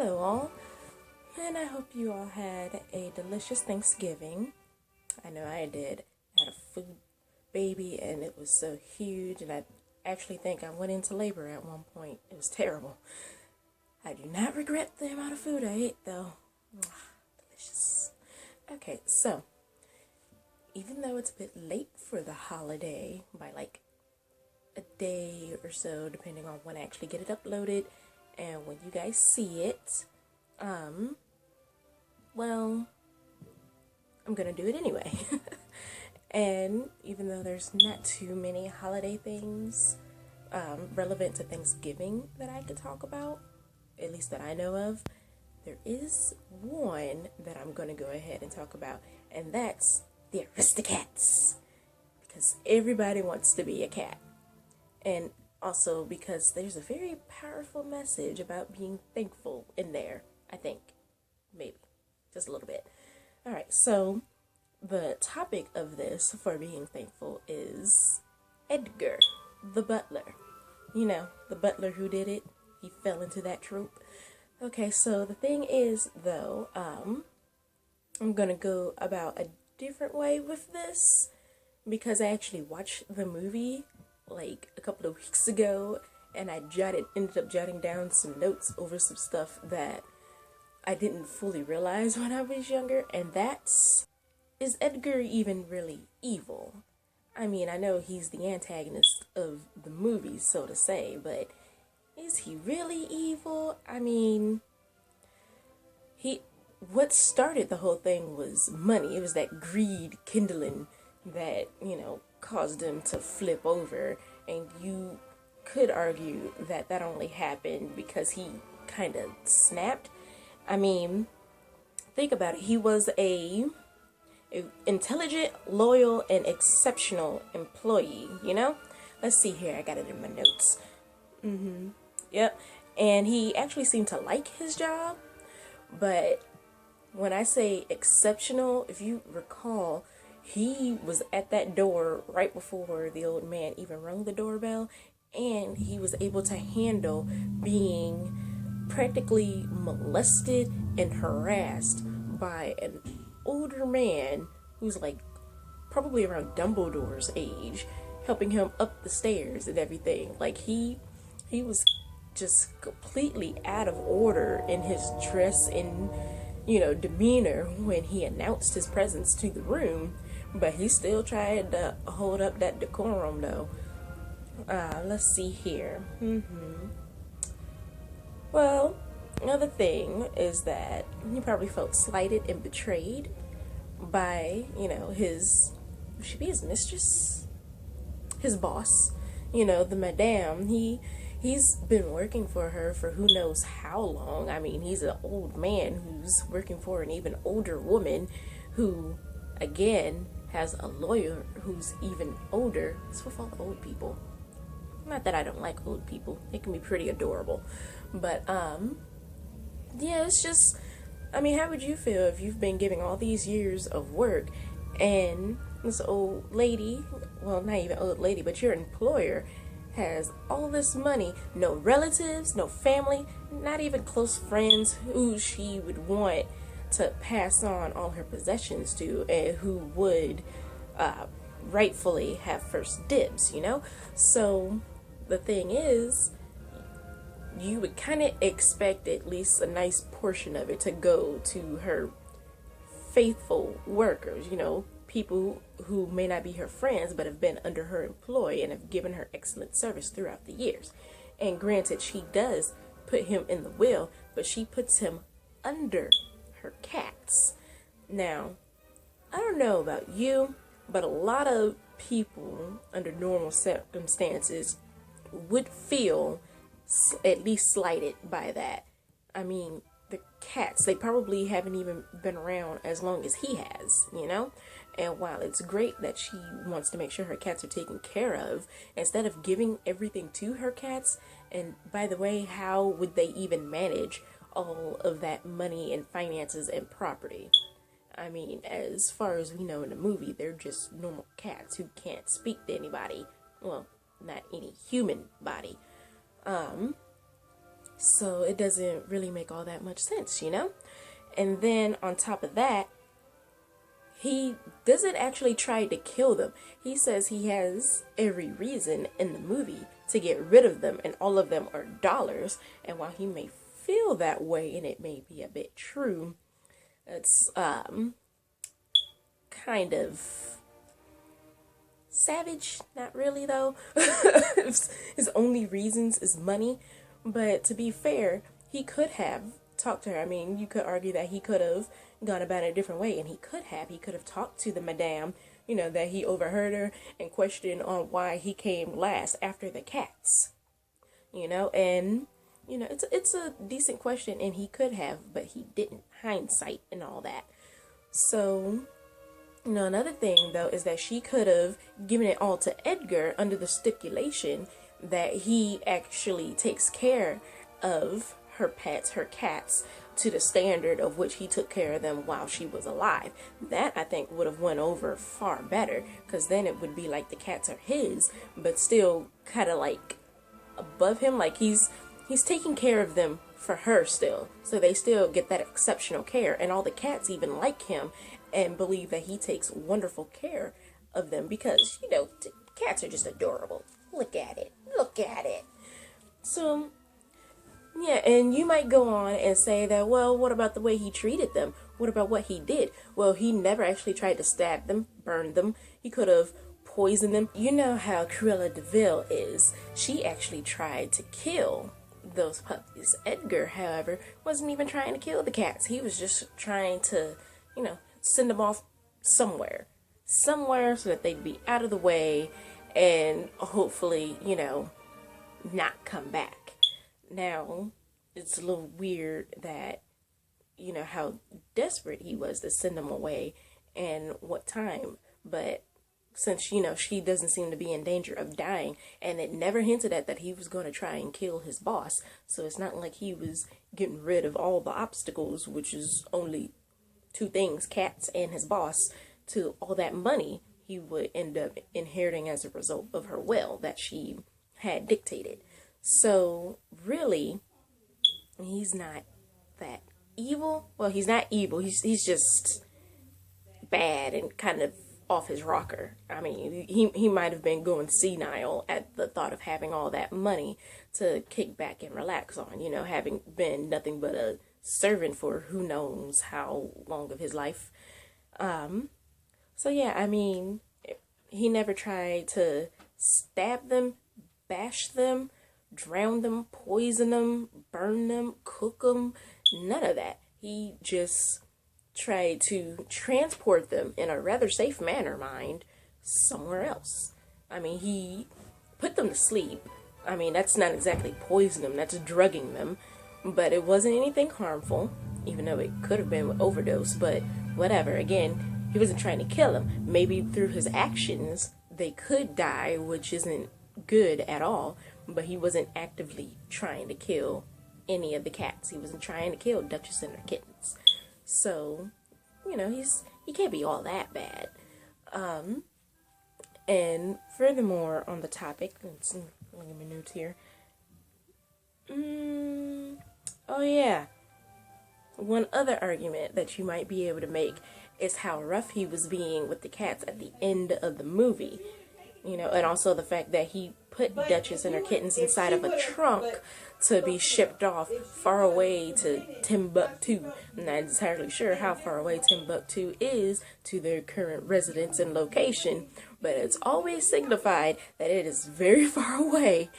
Hello, all, and I hope you all had a delicious Thanksgiving. I know I did. I had a food baby, and it was so huge, and I actually think I went into labor at one point. It was terrible. I do not regret the amount of food I ate, though. Delicious. Okay, so, even though it's a bit late for the holiday, by like a day or so, depending on when I actually get it uploaded, and when you guys see it, well, I'm gonna do it anyway. And even though there's not too many holiday things relevant to Thanksgiving that I could talk about, at least that I know of, there is one that I'm gonna go ahead and talk about, and that's the Aristocats. Because everybody wants to be a cat. And also because there's a very powerful message about being thankful in there, I think. Maybe. Just a little bit. Alright, so the topic of this for being thankful is Edgar, the butler. You know, the butler who did it. He fell into that trope. Okay, so the thing is, though, I'm gonna go about a different way with this because I actually watched the movie like a couple of weeks ago, and I ended up jotting down some notes over some stuff that I didn't fully realize when I was younger, and that's, is Edgar even really evil? I mean, I know he's the antagonist of the movie, so to say, but is he really evil? I mean, what started the whole thing was money. It was that greed kindling that, caused him to flip over, and you could argue that that only happened because he kind of snapped. I mean, think about it. He was a intelligent, loyal, and exceptional employee, Let's see here. I got it in my notes. Yep. And he actually seemed to like his job, but when I say exceptional, if you recall, he was at that door right before the old man even rung the doorbell, and he was able to handle being practically molested and harassed by an older man who's like probably around Dumbledore's age, helping him up the stairs and everything. Like he was just completely out of order in his dress and demeanor when he announced his presence to the room, but he still tried to hold up that decorum though. Let's see here. Well, another thing is that he probably felt slighted and betrayed by, should be his mistress? His boss, the madame. He's been working for her for who knows how long. I mean, he's an old man who's working for an even older woman who, again, has a lawyer who's even older. It's for all the old people. Not that I don't like old people. They can be pretty adorable. But, yeah, it's just, I mean, how would you feel if you've been giving all these years of work and this old lady, well, not even old lady, but your employer has all this money, no relatives, no family, not even close friends who she would want to pass on all her possessions to, and who would rightfully have first dibs, So the thing is, you would kind of expect at least a nice portion of it to go to her faithful workers, people who may not be her friends but have been under her employ and have given her excellent service throughout the years. And granted, she does put him in the will, but she puts him under her cats. Now, I don't know about you, but a lot of people under normal circumstances would feel at least slighted by that. I mean, the cats, they probably haven't even been around as long as he has, And while it's great that she wants to make sure her cats are taken care of, instead of giving everything to her cats, and by the way, how would they even manage all of that money and finances and property? I mean, as far as we know in the movie, they're just normal cats who can't speak to anybody. Well, not any human body. So it doesn't really make all that much sense, you know? And then on top of that, he doesn't actually try to kill them. He says he has every reason in the movie to get rid of them, and all of them are dollars. And while he may feel that way, and it may be a bit true, it's kind of savage. Not really, though. His only reasons is money. But to be fair, he could have talked to her. I mean, you could argue that he could have gone about it a different way, and he could have talked to the madame, you know, that he overheard her and questioned on why he came last after the cats, you know. And you know, it's a decent question, and he could have, but he didn't. Hindsight and all that. So, you know, another thing though is that she could have given it all to Edgar under the stipulation that he actually takes care of her pets, her cats, to the standard of which he took care of them while she was alive. That, I think, would have went over far better, because then it would be like the cats are his, but still kind of like above him, like he's taking care of them for her still, so they still get that exceptional care, and all the cats even like him and believe that he takes wonderful care of them, because, you know, cats are just adorable. Look at it. So, yeah, and you might go on and say that, well, what about the way he treated them? What about what he did? Well, he never actually tried to stab them, burn them. He could have poisoned them. You know how Cruella de Vil is. She actually tried to kill those puppies. Edgar, however, wasn't even trying to kill the cats. He was just trying to, you know, send them off somewhere so that they'd be out of the way and hopefully, you know, not come back. Now, it's a little weird that, you know, how desperate he was to send them away and what time, but since, you know, she doesn't seem to be in danger of dying, and it never hinted at that he was going to try and kill his boss, so it's not like he was getting rid of all the obstacles, which is only two things, cats and his boss, to all that money he would end up inheriting as a result of her will that she had dictated. So, really, he's not that evil. Well, he's not evil. He's just bad and kind of off his rocker. I mean, he might have been going senile at the thought of having all that money to kick back and relax on, you know, having been nothing but a servant for who knows how long of his life. So yeah, I mean, he never tried to stab them, bash them, drown them, poison them, burn them, cook them, none of that. He just tried to transport them in a rather safe manner, mind, somewhere else. I mean, he put them to sleep. I mean, that's not exactly poison them, that's drugging them, but it wasn't anything harmful, even though it could have been with overdose, but whatever. Again, he wasn't trying to kill them. Maybe through his actions, they could die, which isn't good at all, but he wasn't actively trying to kill any of the cats. He wasn't trying to kill Duchess and her kittens. So, you know, he can't be all that bad. And furthermore, on the topic, let's look at my notes here. Oh yeah. One other argument that you might be able to make is how rough he was being with the cats at the end of the movie. You know, and also the fact that he put Duchess and her kittens inside of a trunk to be shipped off far away to Timbuktu. I'm not entirely sure how far away Timbuktu is to their current residence and location, but it's always signified that it is very far away.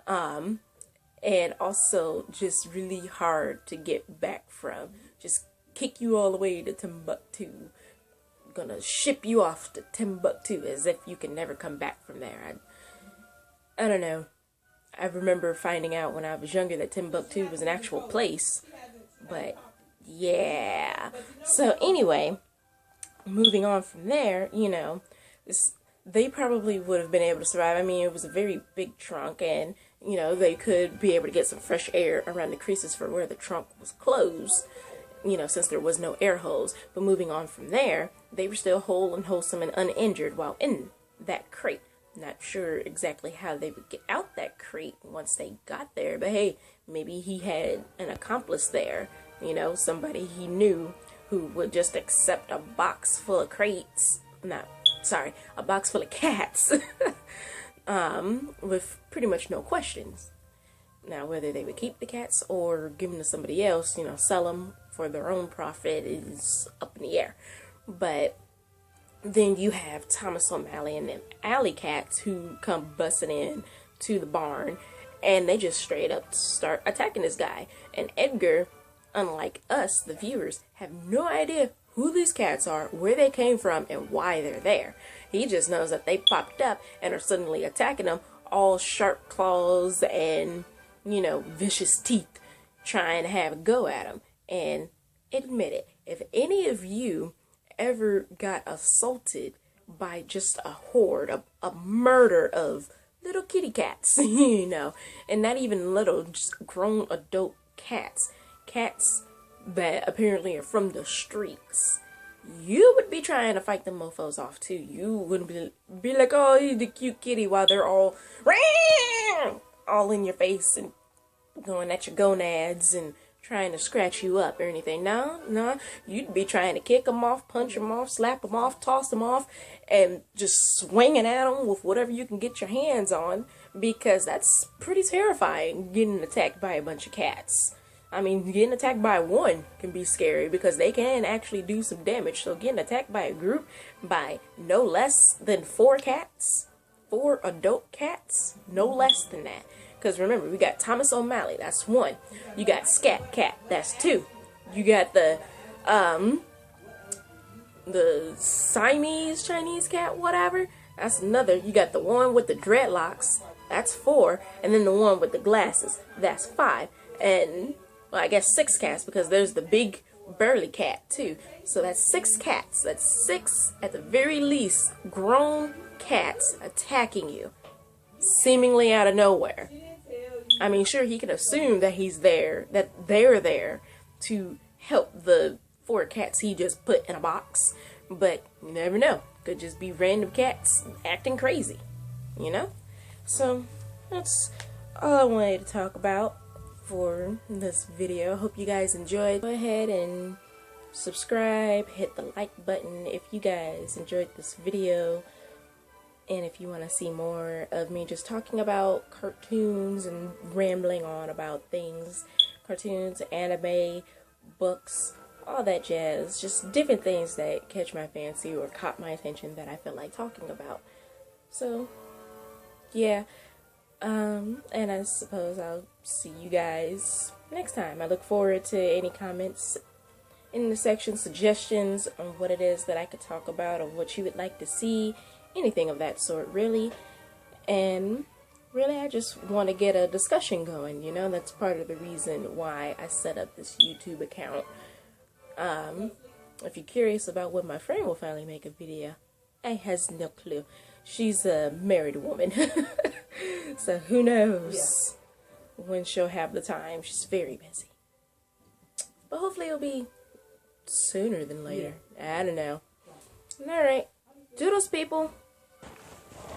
And also just really hard to get back from. Just kick you all the way to Timbuktu. Gonna ship you off to Timbuktu as if you can never come back from there. I don't know. I remember finding out when I was younger that Timbuktu was an actual place. But yeah. So anyway, moving on from there, you know, they probably would have been able to survive. I mean, it was a very big trunk, and, you know, they could be able to get some fresh air around the creases for where the trunk was closed, you know, since there was no air holes. But moving on from there, they were still whole and wholesome and uninjured while in that crate. Not sure exactly how they would get out that crate once they got there, but hey, maybe he had an accomplice there, you know, somebody he knew who would just accept a box full of crates, a box full of cats, with pretty much no questions. Now, whether they would keep the cats or give them to somebody else, you know, sell them for their own profit is up in the air. But then you have Thomas O'Malley and them alley cats who come busting in to the barn, and they just straight up start attacking this guy. And Edgar, unlike us, the viewers, have no idea who these cats are, where they came from, and why they're there. He just knows that they popped up and are suddenly attacking him, all sharp claws and, you know, vicious teeth, trying to have a go at him. And admit it, if any of you ever got assaulted by just a horde, a murder of little kitty cats, you know, and not even little, just grown adult cats that apparently are from the streets, you would be trying to fight them mofos off too. You wouldn't be like, oh, you're the cute kitty, while they're all in your face and going at your gonads and trying to scratch you up or anything. No, you'd be trying to kick them off, punch them off, slap them off, toss them off, and just swinging at them with whatever you can get your hands on, because that's pretty terrifying, getting attacked by a bunch of cats. I mean, getting attacked by one can be scary because they can actually do some damage. So getting attacked by a group by no less than 4 cats, 4 adult cats, no less than that. Because remember, we got Thomas O'Malley, that's 1. You got Scat Cat, that's 2. You got the Siamese Chinese cat, whatever, that's another. You got the one with the dreadlocks, that's 4. And then the one with the glasses, that's 5. And, well, I guess 6 cats, because there's the big burly cat too. So that's 6 cats. That's 6, at the very least, grown cats attacking you, seemingly out of nowhere. I mean, sure, he can assume that he's there, that they're there to help the 4 cats he just put in a box, but you never know. Could just be random cats acting crazy, you know? So that's all I wanted to talk about for this video. Hope you guys enjoyed. Go ahead and subscribe, hit the like button if you guys enjoyed this video. And if you want to see more of me just talking about cartoons and rambling on about things, cartoons, anime, books, all that jazz, just different things that catch my fancy or caught my attention that I feel like talking about. So, yeah, and I suppose I'll see you guys next time. I look forward to any comments in the section, suggestions on what it is that I could talk about or what you would like to see. Anything of that sort, really. And really, I just want to get a discussion going, you know. That's part of the reason why I set up this YouTube account. If you're curious about when my friend will finally make a video, I has no clue. She's a married woman. So who knows when she'll have the time. She's very busy. But hopefully it'll be sooner than later. I don't know. Alright. Doodles, people.